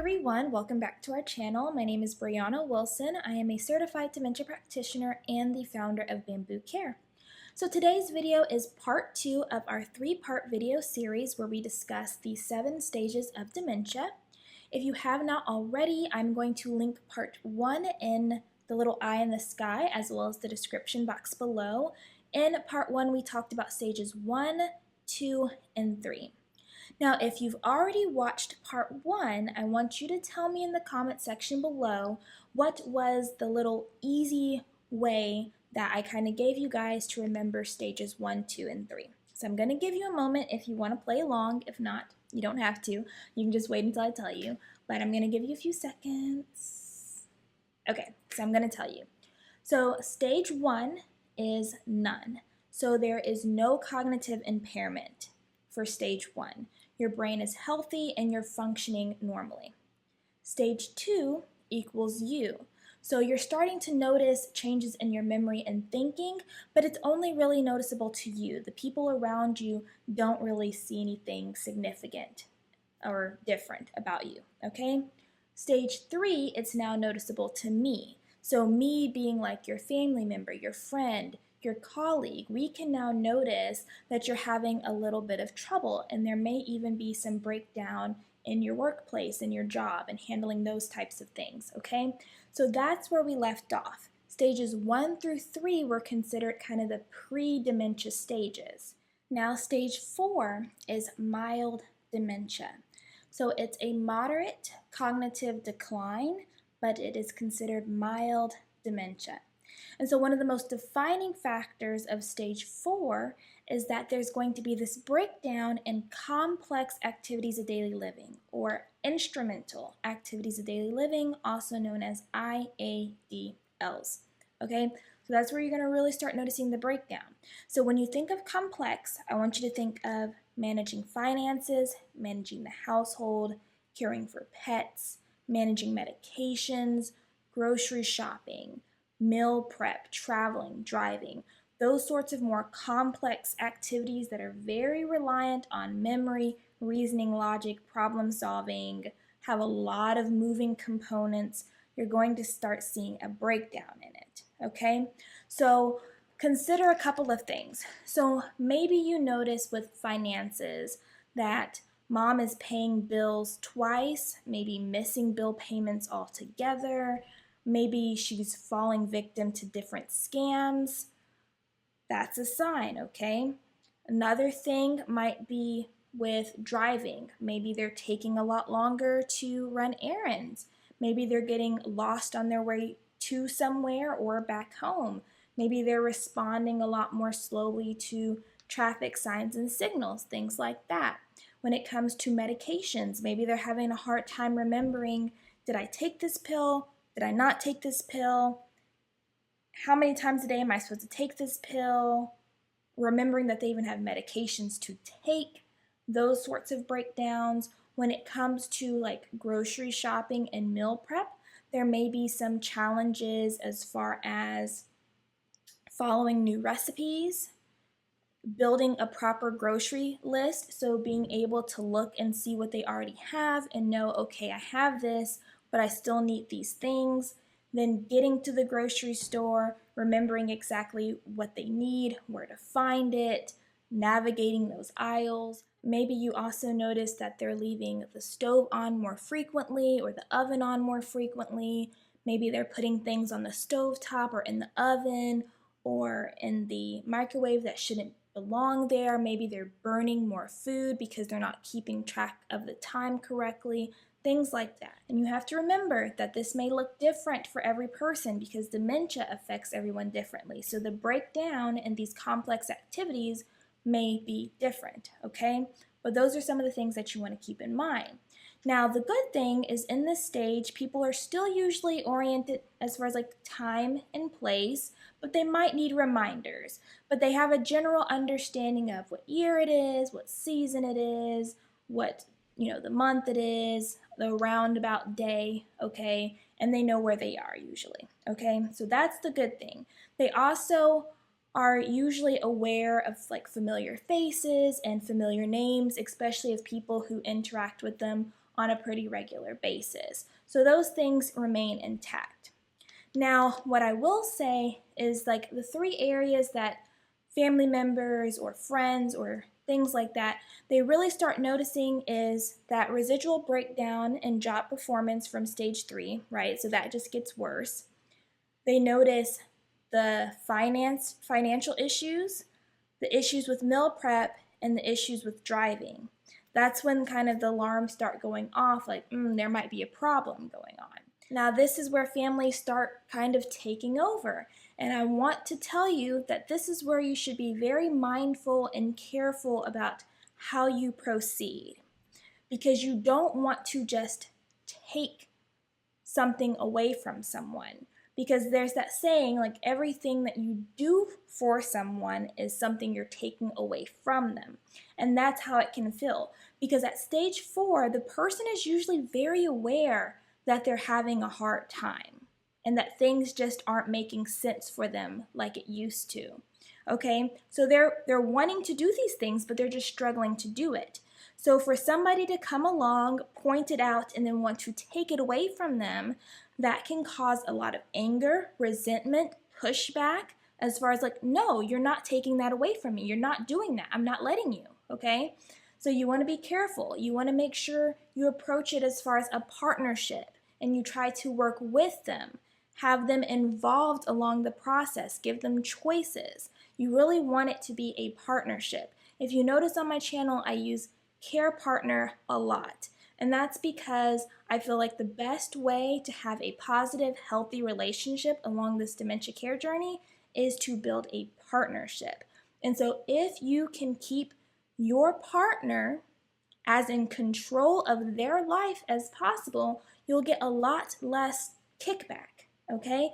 everyone, welcome back to our channel. My name is Brianna Wilson. I am a certified dementia practitioner and the founder of Bambu Care. So today's video is part 2 of our 3-part video series where we discuss the 7 stages of dementia. If you have not already, I'm going to link part 1 in the little eye in the sky as well as the description box below. In part 1, we talked about stages 1, 2, and 3. Now, if you've already watched part 1, I want you to tell me in the comment section below what was the little easy way that I kind of gave you guys to remember stages 1, 2, and 3. So I'm going to give you a moment if you want to play along. If not, you don't have to. You can just wait until I tell you. But I'm going to give you a few seconds. Okay, so I'm going to tell you. So stage 1 is none. So there is no cognitive impairment for stage 1. Your brain is healthy and you're functioning normally. Stage 2 equals you. So you're starting to notice changes in your memory and thinking, but it's only really noticeable to you. The people around you don't really see anything significant or different about you, okay? Stage 3, it's now noticeable to me. So me being like your family member, your friend, your colleague, we can now notice that you're having a little bit of trouble, and there may even be some breakdown in your workplace, in your job, and handling those types of things, okay? So that's where we left off. Stages 1 through 3 were considered kind of the pre-dementia stages. Now stage 4 is mild dementia. So it's a moderate cognitive decline, but it is considered mild dementia. And so one of the most defining factors of stage 4 is that there's going to be this breakdown in complex activities of daily living, or instrumental activities of daily living, also known as IADLs. Okay, so that's where you're going to really start noticing the breakdown. So when you think of complex, I want you to think of managing finances, managing the household, caring for pets, managing medications, grocery shopping, meal prep, traveling, driving, those sorts of more complex activities that are very reliant on memory, reasoning, logic, problem solving, have a lot of moving components, you're going to start seeing a breakdown in it, okay? So consider a couple of things. So maybe you notice with finances that mom is paying bills twice, maybe missing bill payments altogether. Maybe she's falling victim to different scams. That's a sign, okay? Another thing might be with driving. Maybe they're taking a lot longer to run errands. Maybe they're getting lost on their way to somewhere or back home. Maybe they're responding a lot more slowly to traffic signs and signals, things like that. When it comes to medications, maybe they're having a hard time remembering, did I take this pill? Did I not take this pill? How many times a day am I supposed to take this pill? Remembering that they even have medications to take, those sorts of breakdowns. When it comes to like grocery shopping and meal prep, there may be some challenges as far as following new recipes, building a proper grocery list, so being able to look and see what they already have and know, okay, I have this, but I still need these things. Then getting to the grocery store, remembering exactly what they need, where to find it, navigating those aisles. Maybe you also notice that they're leaving the stove on more frequently or the oven on more frequently. Maybe they're putting things on the stove top or in the oven or in the microwave that shouldn't belong there. Maybe they're burning more food because they're not keeping track of the time correctly. Things like that. And you have to remember that this may look different for every person because dementia affects everyone differently. So the breakdown in these complex activities may be different, okay? But those are some of the things that you want to keep in mind. Now, the good thing is in this stage, people are still usually oriented as far as like time and place, but they might need reminders. But they have a general understanding of what year it is, what season it is, what the month it is, the roundabout day, okay? And they know where they are usually, okay? So that's the good thing. They also are usually aware of like familiar faces and familiar names, especially of people who interact with them on a pretty regular basis. So those things remain intact. Now, what I will say is like the three areas that family members or friends or things like that, they really start noticing is that residual breakdown in job performance from stage 3, right? So that just gets worse. They notice the financial issues, the issues with meal prep, and the issues with driving. That's when kind of the alarms start going off, like, there might be a problem going on. Now, this is where families start kind of taking over. And I want to tell you that this is where you should be very mindful and careful about how you proceed, because you don't want to just take something away from someone. Because there's that saying, like, everything that you do for someone is something you're taking away from them. And that's how it can feel. Because at stage 4, the person is usually very aware that they're having a hard time and that things just aren't making sense for them like it used to. Okay? So they're wanting to do these things, but they're just struggling to do it. So for somebody to come along, point it out, and then want to take it away from them, that can cause a lot of anger, resentment, pushback, as far as like, no, you're not taking that away from me. You're not doing that. I'm not letting you, okay? So you want to be careful. You want to make sure you approach it as far as a partnership, and you try to work with them, have them involved along the process, give them choices. You really want it to be a partnership. If you notice on my channel, I use care partner a lot. And that's because I feel like the best way to have a positive, healthy relationship along this dementia care journey is to build a partnership. And so if you can keep your partner as in control of their life as possible, you'll get a lot less kickback, okay?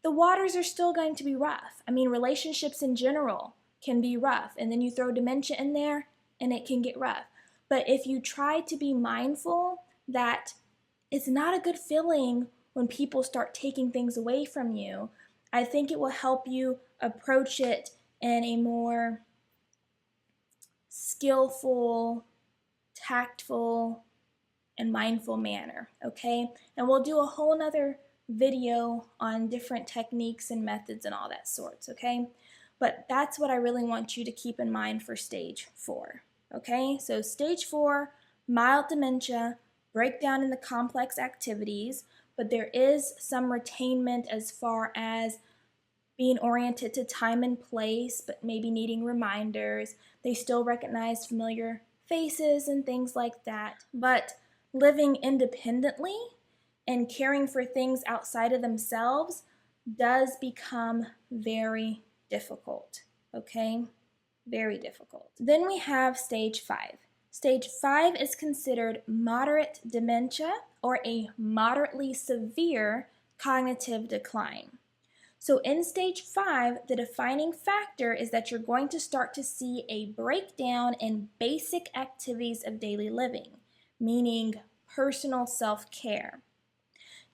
The waters are still going to be rough. I mean, relationships in general can be rough, and then you throw dementia in there and it can get rough. But if you try to be mindful that it's not a good feeling when people start taking things away from you, I think it will help you approach it in a more skillful, tactful, and mindful manner, okay? And we'll do a whole nother video on different techniques and methods and all that sorts, okay? But that's what I really want you to keep in mind for stage 4. Okay, so stage 4, mild dementia, breakdown in the complex activities, but there is some retainment as far as being oriented to time and place, but maybe needing reminders. They still recognize familiar faces and things like that, but living independently and caring for things outside of themselves does become very difficult, okay? Very difficult. Then we have stage 5. Stage 5 is considered moderate dementia or a moderately severe cognitive decline. So in stage 5, the defining factor is that you're going to start to see a breakdown in basic activities of daily living, meaning personal self-care.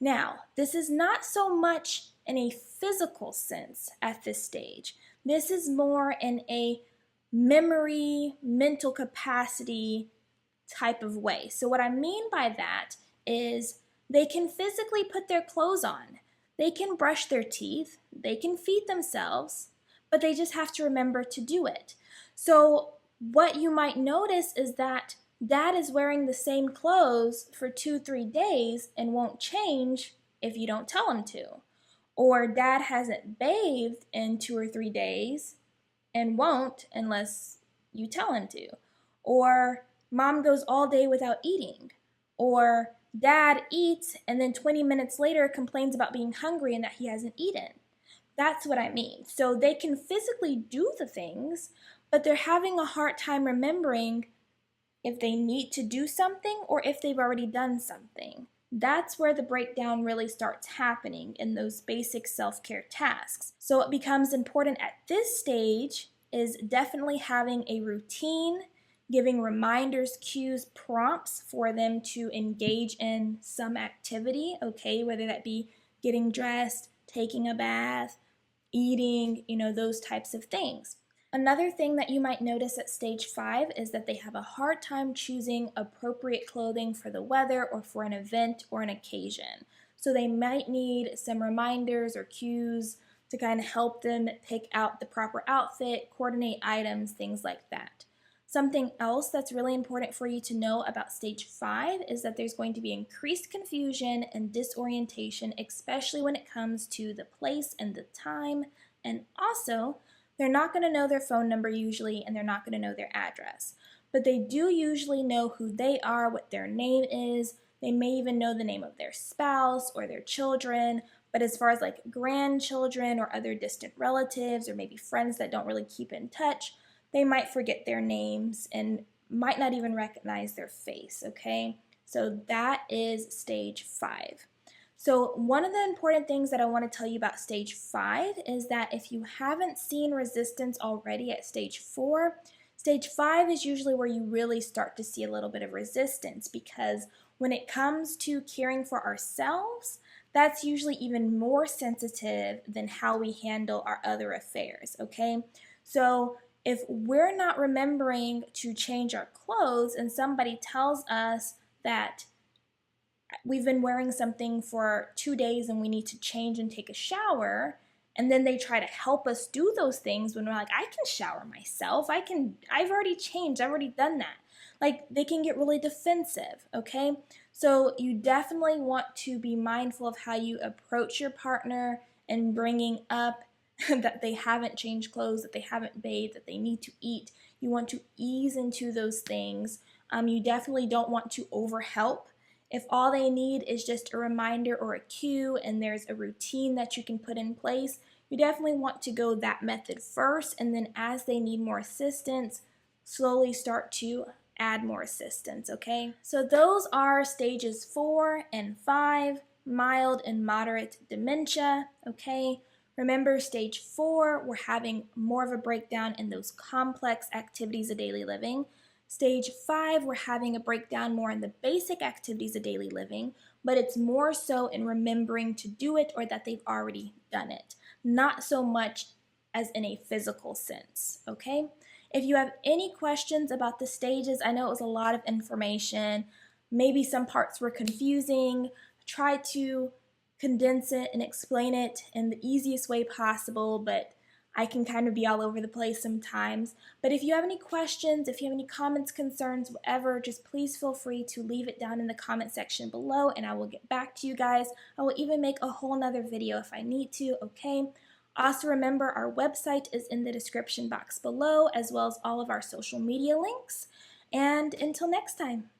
Now, this is not so much in a physical sense at this stage. This is more in a memory, mental capacity type of way. So what I mean by that is they can physically put their clothes on. They can brush their teeth. They can feed themselves, but they just have to remember to do it. So what you might notice is that dad is wearing the same clothes for 2-3 days and won't change if you don't tell him to. Or dad hasn't bathed in 2 or 3 days and won't unless you tell him to. Or mom goes all day without eating. Or dad eats and then 20 minutes later complains about being hungry and that he hasn't eaten. That's what I mean. So they can physically do the things, but they're having a hard time remembering if they need to do something or if they've already done something. That's where the breakdown really starts happening in those basic self-care tasks. So what becomes important at this stage is definitely having a routine, giving reminders, cues, prompts for them to engage in some activity, okay, whether that be getting dressed, taking a bath, eating, those types of things. Another thing that you might notice at stage 5 is that they have a hard time choosing appropriate clothing for the weather or for an event or an occasion. So they might need some reminders or cues to kind of help them pick out the proper outfit, coordinate items, things like that. Something else that's really important for you to know about stage 5 is that there's going to be increased confusion and disorientation, especially when it comes to the place and the time, and also they're not going to know their phone number usually, and they're not going to know their address. But they do usually know who they are, what their name is. They may even know the name of their spouse or their children. But as far as like grandchildren or other distant relatives or maybe friends that don't really keep in touch, they might forget their names and might not even recognize their face, okay? So that is stage 5. So one of the important things that I want to tell you about stage 5 is that if you haven't seen resistance already at stage 4, stage 5 is usually where you really start to see a little bit of resistance, because when it comes to caring for ourselves, that's usually even more sensitive than how we handle our other affairs, okay? So if we're not remembering to change our clothes and somebody tells us that we've been wearing something for 2 days and we need to change and take a shower, and then they try to help us do those things when we're like, I can shower myself, I've already changed, I've already done that. Like, they can get really defensive, okay? So you definitely want to be mindful of how you approach your partner and bringing up that they haven't changed clothes, that they haven't bathed, that they need to eat. You want to ease into those things. You definitely don't want to overhelp. If all they need is just a reminder or a cue and there's a routine that you can put in place, you definitely want to go that method first, and then as they need more assistance, slowly start to add more assistance, okay? So those are stages 4 and 5, mild and moderate dementia, okay? Remember, stage 4, we're having more of a breakdown in those complex activities of daily living. Stage 5, we're having a breakdown more in the basic activities of daily living, but it's more so in remembering to do it or that they've already done it, not so much as in a physical sense, okay? If you have any questions about the stages, I know it was a lot of information, maybe some parts were confusing, try to condense it and explain it in the easiest way possible, but I can kind of be all over the place sometimes. But if you have any questions, if you have any comments, concerns, whatever, just please feel free to leave it down in the comment section below and I will get back to you guys. I will even make a whole nother video if I need to, okay? Also remember, our website is in the description box below, as well as all of our social media links. And until next time.